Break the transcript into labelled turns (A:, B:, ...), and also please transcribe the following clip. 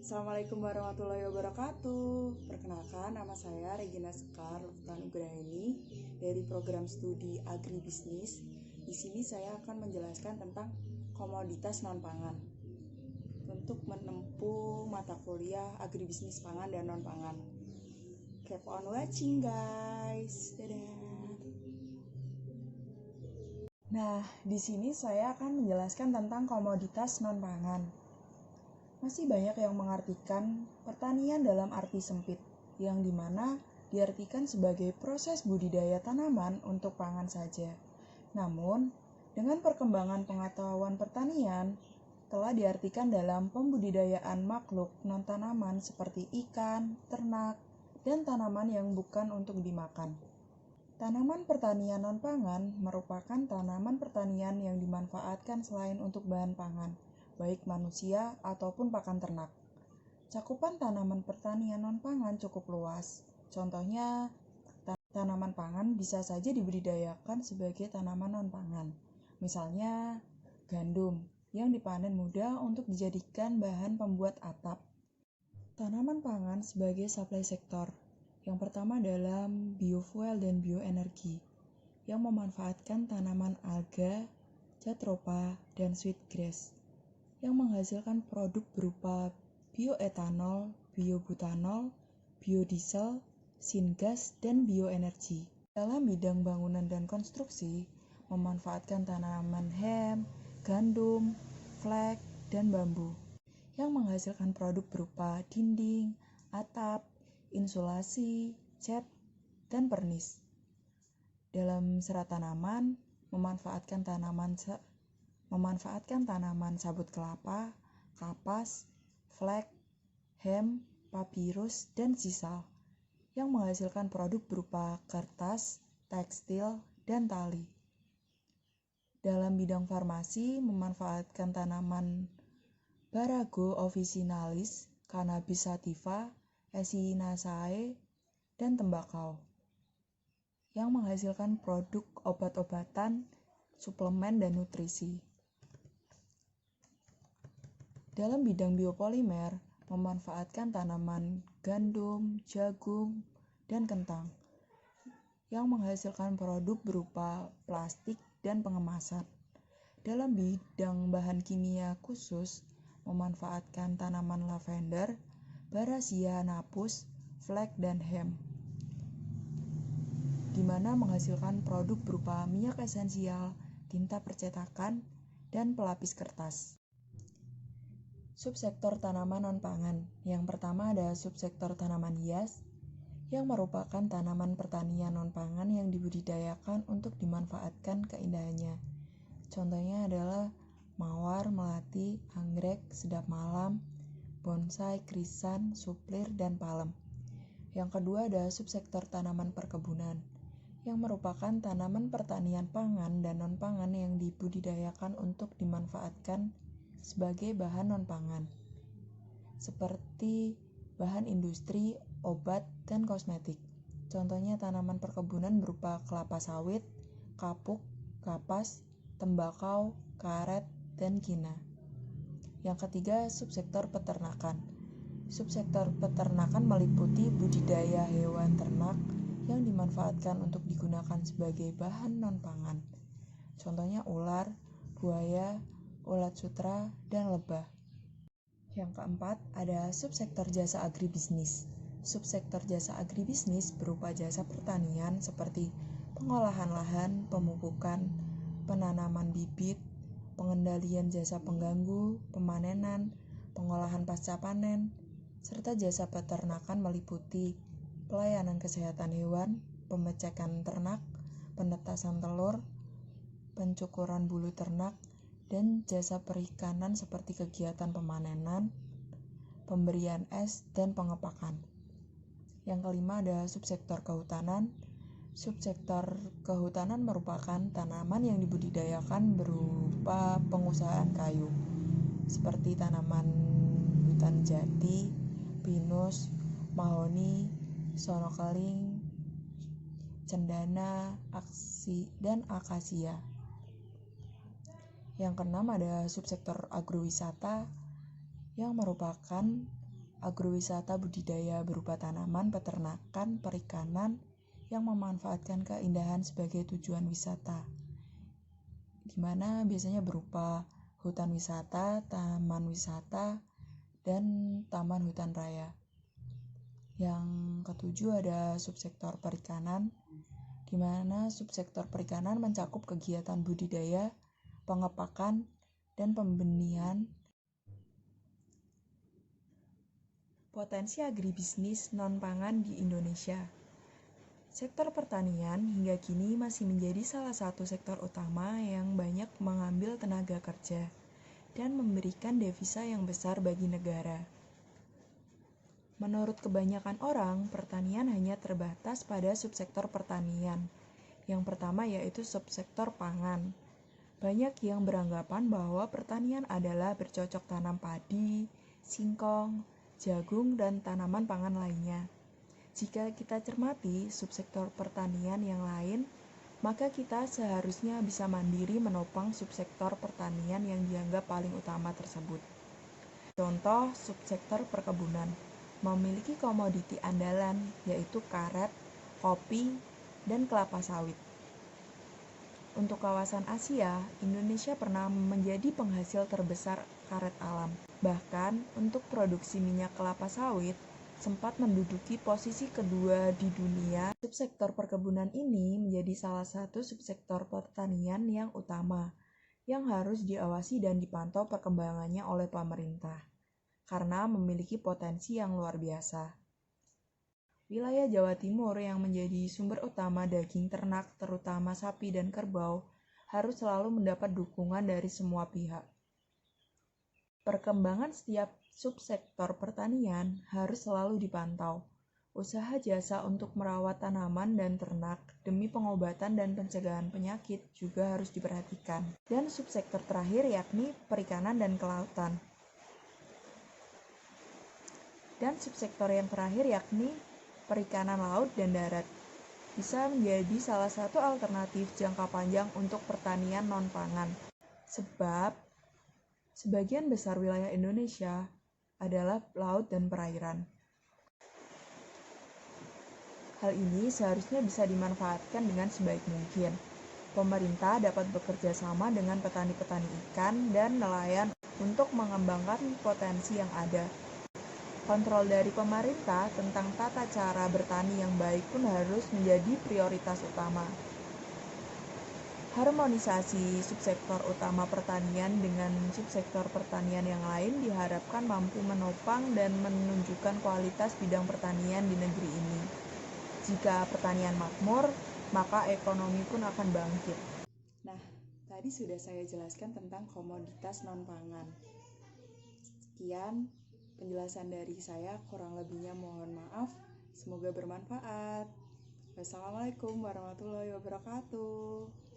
A: Assalamualaikum warahmatullahi wabarakatuh. Perkenalkan, nama saya Regina Sekar Luftan-Nugraini dari program studi Agribisnis. Di sini saya akan menjelaskan tentang komoditas non-pangan untuk menempuh mata kuliah Agribisnis Pangan dan Non-Pangan. Keep on watching guys. Dadah. Nah, di sini saya akan menjelaskan tentang komoditas non-pangan. Masih banyak yang mengartikan pertanian dalam arti sempit, yang dimana diartikan sebagai proses budidaya tanaman untuk pangan saja. Namun, dengan perkembangan pengetahuan pertanian, telah diartikan dalam pembudidayaan makhluk non-tanaman seperti ikan, ternak, dan tanaman yang bukan untuk dimakan. Tanaman pertanian non-pangan merupakan tanaman pertanian yang dimanfaatkan selain untuk bahan pangan, baik manusia ataupun pakan ternak. Cakupan tanaman pertanian non-pangan cukup luas. Contohnya, tanaman pangan bisa saja dibudidayakan sebagai tanaman non-pangan. Misalnya, gandum yang dipanen muda untuk dijadikan bahan pembuat atap. Tanaman pangan sebagai supply sektor. Yang pertama dalam biofuel dan bioenergi, yang memanfaatkan tanaman alga, jatropha, dan sweetgrass, yang menghasilkan produk berupa bioetanol, biobutanol, biodiesel, syngas, dan bioenergi. Dalam bidang bangunan dan konstruksi, memanfaatkan tanaman hemp, gandum, flek, dan bambu, yang menghasilkan produk berupa dinding, atap, insulasi, cat, dan pernis. Dalam serat tanaman, memanfaatkan tanaman sabut kelapa, kapas, flek, hemp, papirus, dan sisal, yang menghasilkan produk berupa kertas, tekstil, dan tali. Dalam bidang farmasi, memanfaatkan tanaman Barago officinalis, Cannabis sativa, Echinacea, dan tembakau, yang menghasilkan produk obat-obatan, suplemen, dan nutrisi. Dalam bidang biopolimer, memanfaatkan tanaman gandum, jagung, dan kentang, yang menghasilkan produk berupa plastik dan pengemasan. Dalam bidang bahan kimia khusus, memanfaatkan tanaman lavender, Barasia napus, flek, dan hemp, di mana menghasilkan produk berupa minyak esensial, tinta percetakan, dan pelapis kertas. Subsektor tanaman non-pangan. Yang pertama ada subsektor tanaman hias, yang merupakan tanaman pertanian non-pangan yang dibudidayakan untuk dimanfaatkan keindahannya. Contohnya adalah mawar, melati, anggrek, sedap malam, bonsai, krisan, suplir, dan palem. Yang kedua ada subsektor tanaman perkebunan, yang merupakan tanaman pertanian pangan dan non-pangan yang dibudidayakan untuk dimanfaatkan sebagai bahan non-pangan, seperti bahan industri, obat, dan kosmetik. Contohnya tanaman perkebunan berupa kelapa sawit, kapuk, kapas, tembakau, karet, dan kina. Yang ketiga, subsektor peternakan. Subsektor peternakan meliputi budidaya hewan ternak yang dimanfaatkan untuk digunakan sebagai bahan non-pangan. Contohnya ular, buaya, ulat sutra, dan lebah. Yang keempat, ada subsektor jasa agribisnis. Subsektor jasa agribisnis berupa jasa pertanian seperti pengolahan lahan, pemupukan, penanaman bibit, pengendalian jasa pengganggu, pemanenan, pengolahan pasca panen, serta jasa peternakan meliputi pelayanan kesehatan hewan, pengecekan ternak, penetasan telur, pencukuran bulu ternak, dan jasa perikanan seperti kegiatan pemanenan, pemberian es, dan pengepakan. Yang kelima ada subsektor kehutanan. Subsektor kehutanan merupakan tanaman yang dibudidayakan berupa pengusahaan kayu, seperti tanaman hutan jati, pinus, mahoni, sono keling, cendana, dan akasia. Yang keenam ada subsektor agrowisata yang merupakan agrowisata budidaya berupa tanaman, peternakan, perikanan yang memanfaatkan keindahan sebagai tujuan wisata, di mana biasanya berupa hutan wisata, taman wisata, dan taman hutan raya. Yang ketujuh ada subsektor perikanan, di mana subsektor perikanan mencakup kegiatan budidaya, pengepakan, dan pembenihan. Potensi agribisnis non-pangan di Indonesia. Sektor pertanian hingga kini masih menjadi salah satu sektor utama yang banyak mengambil tenaga kerja dan memberikan devisa yang besar bagi negara. Menurut kebanyakan orang, pertanian hanya terbatas pada subsektor pertanian. Yang pertama yaitu subsektor pangan. Banyak yang beranggapan bahwa pertanian adalah bercocok tanam padi, singkong, jagung, dan tanaman pangan lainnya. Jika kita cermati subsektor pertanian yang lain, maka kita seharusnya bisa mandiri menopang subsektor pertanian yang dianggap paling utama tersebut. Contoh subsektor perkebunan memiliki komoditi andalan yaitu karet, kopi, dan kelapa sawit. Untuk kawasan Asia, Indonesia pernah menjadi penghasil terbesar karet alam. Bahkan untuk produksi minyak kelapa sawit sempat menduduki posisi kedua di dunia. Subsektor perkebunan ini menjadi salah satu subsektor pertanian yang utama yang harus diawasi dan dipantau perkembangannya oleh pemerintah, karena memiliki potensi yang luar biasa. Wilayah Jawa Timur yang menjadi sumber utama daging ternak, terutama sapi dan kerbau, harus selalu mendapat dukungan dari semua pihak. Perkembangan setiap subsektor pertanian harus selalu dipantau. Usaha jasa untuk merawat tanaman dan ternak demi pengobatan dan pencegahan penyakit juga harus diperhatikan. Dan subsektor terakhir yakni perikanan dan kelautan. Dan subsektor yang terakhir yakni perikanan laut dan darat. Bisa menjadi salah satu alternatif jangka panjang untuk pertanian non-pangan. Sebab sebagian besar wilayah Indonesia adalah laut dan perairan. Hal ini seharusnya bisa dimanfaatkan dengan sebaik mungkin. Pemerintah dapat bekerja sama dengan petani-petani ikan dan nelayan untuk mengembangkan potensi yang ada. Kontrol dari pemerintah tentang tata cara bertani yang baik pun harus menjadi prioritas utama. Harmonisasi subsektor utama pertanian dengan subsektor pertanian yang lain diharapkan mampu menopang dan menunjukkan kualitas bidang pertanian di negeri ini. Jika pertanian makmur, maka ekonomi pun akan bangkit. Nah, tadi sudah saya jelaskan tentang komoditas non-pangan. Sekian penjelasan dari saya, kurang lebihnya mohon maaf. Semoga bermanfaat. Wassalamualaikum warahmatullahi wabarakatuh.